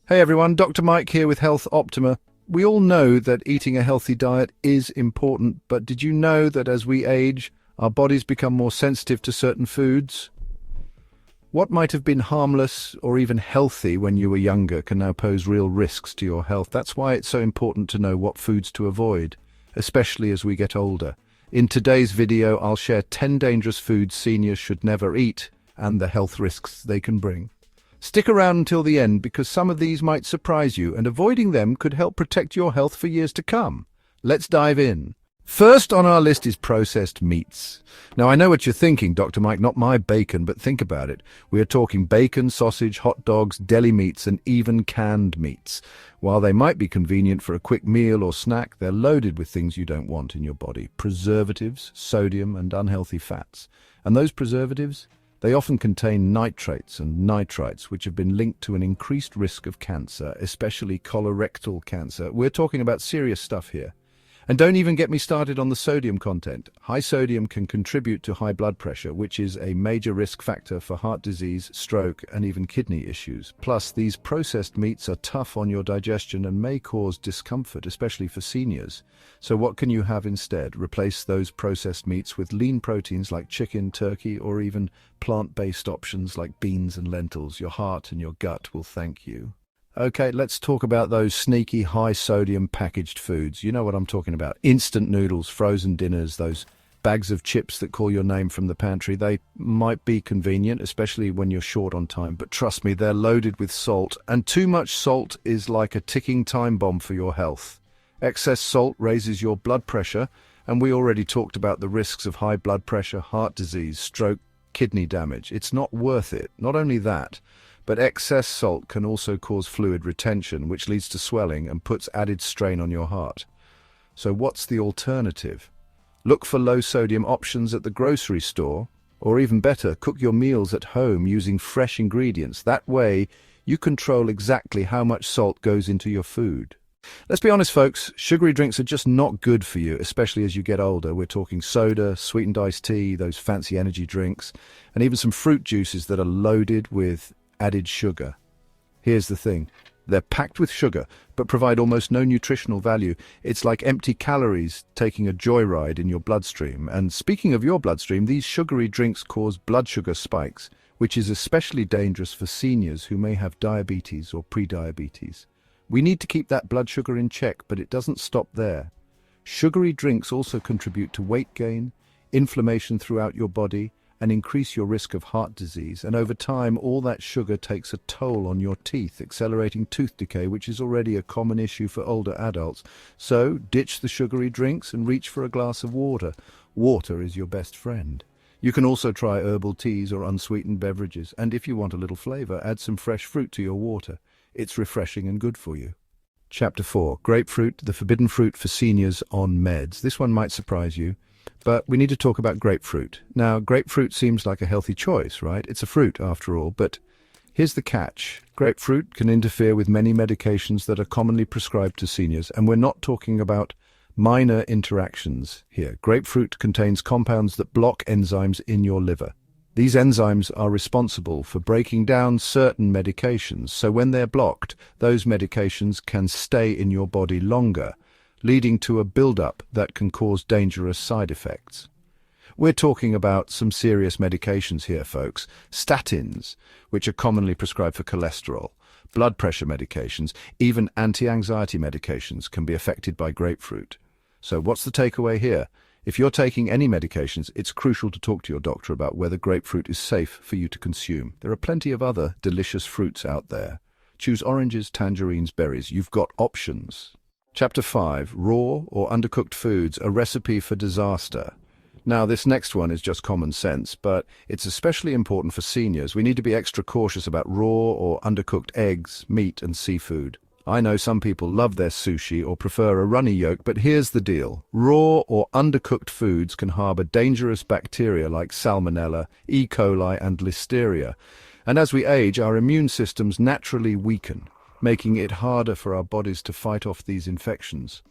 Hey everyone, Dr. Mike here with Health Optima. We all know that eating a healthy diet is important, but did you know that as we age, our bodies become more sensitive to certain foods? What might have been harmless or even healthy when you were younger can now pose real risks to your health. That's why it's so important to know what foods to avoid, especially as we get older. In today's video, I'll share 10 dangerous foods seniors should never eat and the health risks they can bring. Stick around until the end because some of these might surprise you, and avoiding them could help protect your health for years to come. Let's dive in. First on our list is processed meats. Now, I know what you're thinking, Dr. Mike, not my bacon, but think about it. We are talking bacon, sausage, hot dogs, deli meats, and even canned meats. While they might be convenient for a quick meal or snack, they're loaded with things you don't want in your body: preservatives, sodium, and unhealthy fats. And those preservatives? They often contain nitrates and nitrites, which have been linked to an increased risk of cancer, especially colorectal cancer. We're talking about serious stuff here. And don't even get me started on the sodium content. High sodium can contribute to high blood pressure, which is a major risk factor for heart disease, stroke, and even kidney issues. Plus, these processed meats are tough on your digestion and may cause discomfort, especially for seniors. So what can you have instead? Replace those processed meats with lean proteins like chicken, turkey, or even plant-based options like beans and lentils. Your heart and your gut will thank you. Okay, let's talk about those sneaky high-sodium packaged foods. You know what I'm talking about. Instant noodles, frozen dinners, those bags of chips that call your name from the pantry. They might be convenient, especially when you're short on time, but trust me, they're loaded with salt, and too much salt is like a ticking time bomb for your health. Excess salt raises your blood pressure, and we already talked about the risks of high blood pressure, heart disease, stroke, kidney damage. It's not worth it. Not only that, but excess salt can also cause fluid retention, which leads to swelling and puts added strain on your heart. So what's the alternative? Look for low-sodium options at the grocery store, or even better, cook your meals at home using fresh ingredients. That way, you control exactly how much salt goes into your food. Let's be honest, folks, sugary drinks are just not good for you, especially as you get older. We're talking soda, sweetened iced tea, those fancy energy drinks, and even some fruit juices that are loaded with added sugar. Here's the thing. They're packed with sugar, but provide almost no nutritional value. It's like empty calories taking a joyride in your bloodstream. And speaking of your bloodstream, these sugary drinks cause blood sugar spikes, which is especially dangerous for seniors who may have diabetes or prediabetes. We need to keep that blood sugar in check, but it doesn't stop there. Sugary drinks also contribute to weight gain, inflammation throughout your body, and increase your risk of heart disease. And over time, all that sugar takes a toll on your teeth, accelerating tooth decay, which is already a common issue for older adults. So ditch the sugary drinks and reach for a glass of water. Water is your best friend. You can also try herbal teas or unsweetened beverages, and if you want a little flavor, add some fresh fruit to your water. It's refreshing and good for you. Chapter 4. Grapefruit, the forbidden fruit for seniors on meds. This one might surprise you, but we need to talk about grapefruit. Now, grapefruit seems like a healthy choice, right? It's a fruit, after all, but here's the catch. Grapefruit can interfere with many medications that are commonly prescribed to seniors, and we're not talking about minor interactions here. Grapefruit contains compounds that block enzymes in your liver. These enzymes are responsible for breaking down certain medications, so when they're blocked, those medications can stay in your body longer, leading to a build-up that can cause dangerous side effects. We're talking about some serious medications here, folks. Statins, which are commonly prescribed for cholesterol, blood pressure medications, even anti-anxiety medications can be affected by grapefruit. So what's the takeaway here? If you're taking any medications, it's crucial to talk to your doctor about whether grapefruit is safe for you to consume. There are plenty of other delicious fruits out there. Choose oranges, tangerines, berries. You've got options. Chapter 5. Raw or undercooked foods, a recipe for disaster. Now, this next one is just common sense, but it's especially important for seniors. We need to be extra cautious about raw or undercooked eggs, meat, and seafood. I know some people love their sushi or prefer a runny yolk, but here's the deal. Raw or undercooked foods can harbor dangerous bacteria like Salmonella, E. coli, and Listeria. And as we age, our immune systems naturally weaken, making it harder for our bodies to fight off these infections.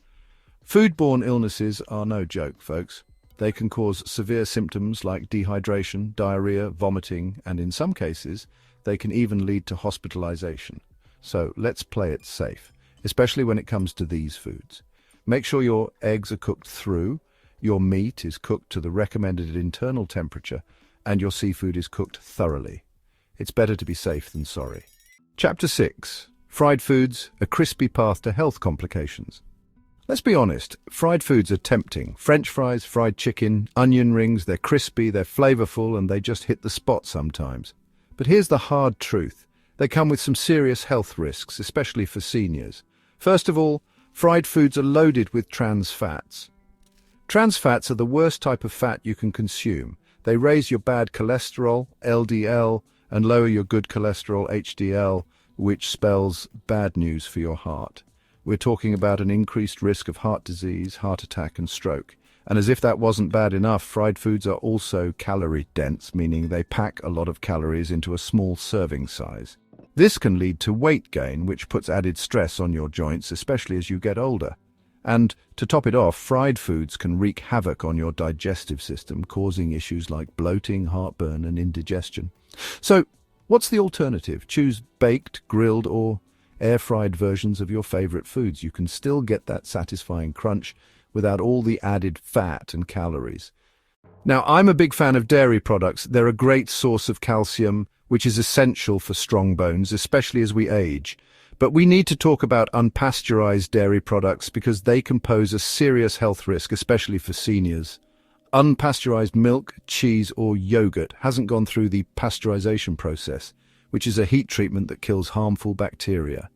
Foodborne illnesses are no joke, folks. They can cause severe symptoms like dehydration, diarrhea, vomiting, and in some cases, they can even lead to hospitalization. So let's play it safe, especially when it comes to these foods. Make sure your eggs are cooked through, your meat is cooked to the recommended internal temperature, and your seafood is cooked thoroughly. It's better to be safe than sorry. Chapter 6. Fried foods, a crispy path to health complications. Let's be honest, fried foods are tempting. French fries, fried chicken, onion rings, they're crispy, they're flavorful, and they just hit the spot sometimes. But here's the hard truth. They come with some serious health risks, especially for seniors. First of all, fried foods are loaded with trans fats. Trans fats are the worst type of fat you can consume. They raise your bad cholesterol, LDL, and lower your good cholesterol, HDL, which spells bad news for your heart. We're talking about an increased risk of heart disease, heart attack, and stroke. And as if that wasn't bad enough, fried foods are also calorie-dense, meaning they pack a lot of calories into a small serving size. This can lead to weight gain, which puts added stress on your joints, especially as you get older. And to top it off, fried foods can wreak havoc on your digestive system, causing issues like bloating, heartburn, and indigestion. So, what's the alternative? Choose baked, grilled, or air-fried versions of your favorite foods. You can still get that satisfying crunch without all the added fat and calories. Now, I'm a big fan of dairy products. They're a great source of calcium, which is essential for strong bones, especially as we age. But we need to talk about unpasteurized dairy products because they can pose a serious health risk, especially for seniors. Unpasteurized milk, cheese, or yogurt hasn't gone through the pasteurization process, which is a heat treatment that kills harmful bacteria.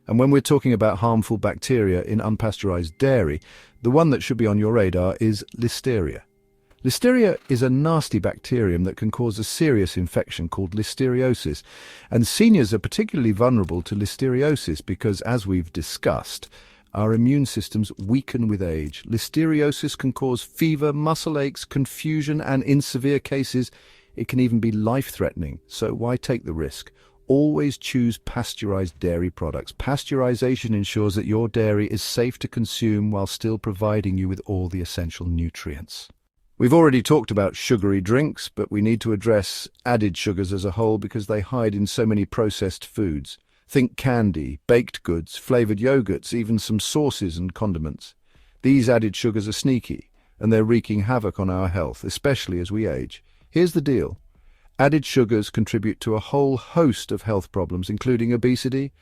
And when we're talking about harmful bacteria in unpasteurized dairy, the one that should be on your radar is Listeria. Listeria is a nasty bacterium that can cause a serious infection called listeriosis, and seniors are particularly vulnerable to listeriosis because, as we've discussed, our immune systems weaken with age. Listeriosis can cause fever, muscle aches, confusion, and in severe cases, it can even be life-threatening. So why take the risk? Always choose pasteurized dairy products. Pasteurization ensures that your dairy is safe to consume while still providing you with all the essential nutrients. We've already talked about sugary drinks, but we need to address added sugars as a whole because they hide in so many processed foods. Think candy, baked goods, flavored yogurts, even some sauces and condiments. These added sugars are sneaky, and they're wreaking havoc on our health, especially as we age. Here's the deal. Added sugars contribute to a whole host of health problems, including obesity,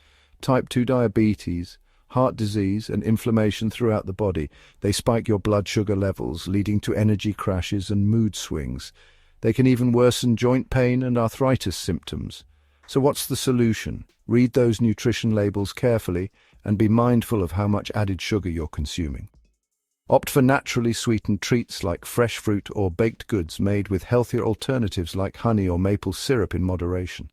type 2 diabetes, heart disease, and inflammation throughout the body. They spike your blood sugar levels, leading to energy crashes and mood swings. They can even worsen joint pain and arthritis symptoms. So what's the solution? Read those nutrition labels carefully and be mindful of how much added sugar you're consuming. Opt for naturally sweetened treats like fresh fruit or baked goods made with healthier alternatives like honey or maple syrup in moderation.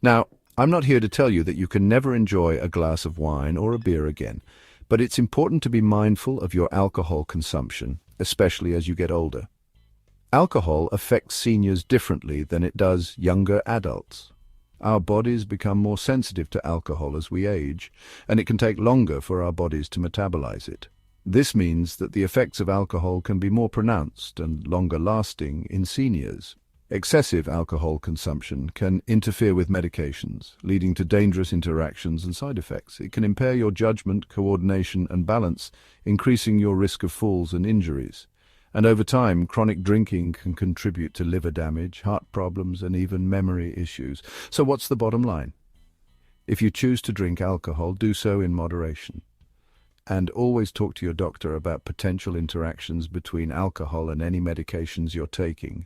Now, I'm not here to tell you that you can never enjoy a glass of wine or a beer again, but it's important to be mindful of your alcohol consumption, especially as you get older. Alcohol affects seniors differently than it does younger adults. Our bodies become more sensitive to alcohol as we age, and it can take longer for our bodies to metabolize it. This means that the effects of alcohol can be more pronounced and longer-lasting in seniors. Excessive alcohol consumption can interfere with medications, leading to dangerous interactions and side effects. It can impair your judgment, coordination, and balance, increasing your risk of falls and injuries. And over time, chronic drinking can contribute to liver damage, heart problems, and even memory issues. So what's the bottom line? If you choose to drink alcohol, do so in moderation. And always talk to your doctor about potential interactions between alcohol and any medications you're taking.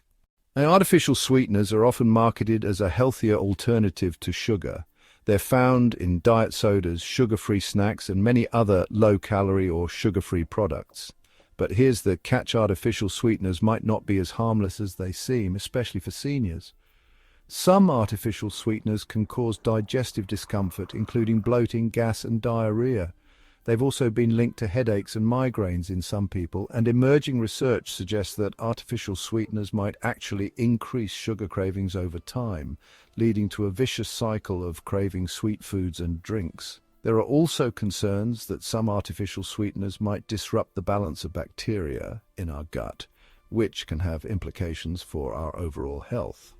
Now, artificial sweeteners are often marketed as a healthier alternative to sugar. They're found in diet sodas, sugar-free snacks, and many other low-calorie or sugar-free products. But here's the catch: artificial sweeteners might not be as harmless as they seem, especially for seniors. Some artificial sweeteners can cause digestive discomfort, including bloating, gas, and diarrhea. They've also been linked to headaches and migraines in some people, and emerging research suggests that artificial sweeteners might actually increase sugar cravings over time, leading to a vicious cycle of craving sweet foods and drinks. There are also concerns that some artificial sweeteners might disrupt the balance of bacteria in our gut, which can have implications for our overall health.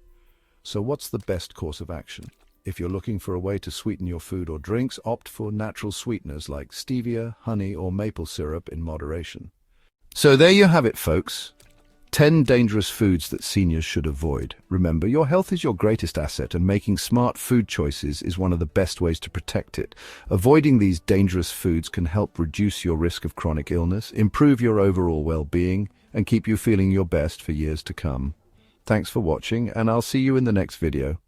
So what's the best course of action? If you're looking for a way to sweeten your food or drinks, opt for natural sweeteners like stevia, honey, or maple syrup in moderation. So there you have it, folks. 10 dangerous foods that seniors should avoid. Remember, your health is your greatest asset, and making smart food choices is one of the best ways to protect it. Avoiding these dangerous foods can help reduce your risk of chronic illness, improve your overall well-being, and keep you feeling your best for years to come. Thanks for watching, and I'll see you in the next video.